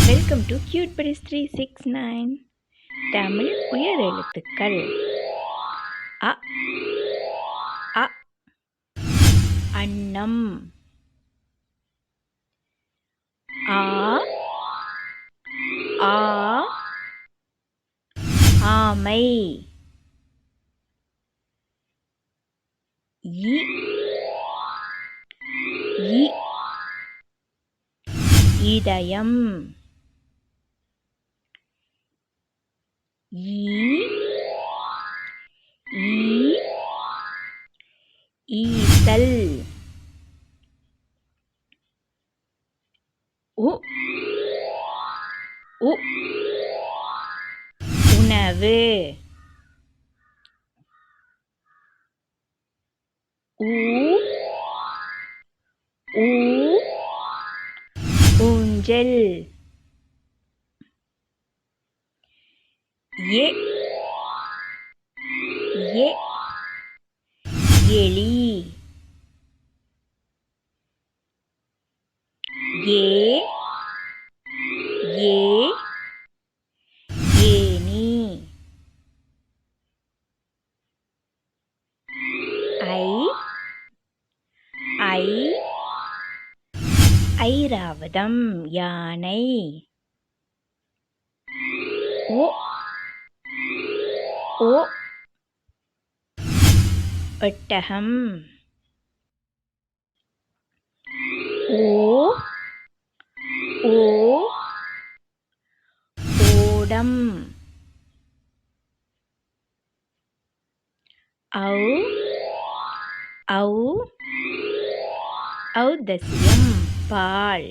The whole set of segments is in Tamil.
Welcome to cute buddies 369 Tamil உயர் எழுத்துக்கள். அ அ அன்னம். ஆ ஆ ஆமை. இ இ இதயம். ஈ ஈ ஈசல். உ உ உணவு. ஊ ஊ ஊஞ்சல். எ எ எலி. ஏ ஏ ஏனி. ஐ ஐ ஐராவதம் யானை. ஓ ஓ ஒட்டகம். ஓ ஓ ஓடம். ஔ ஔ ஔதசியம் பால்.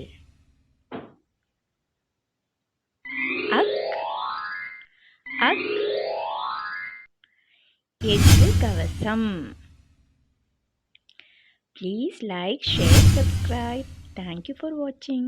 அக் அக் எஃகு கவசம். Please like, share, subscribe. Thank you for watching.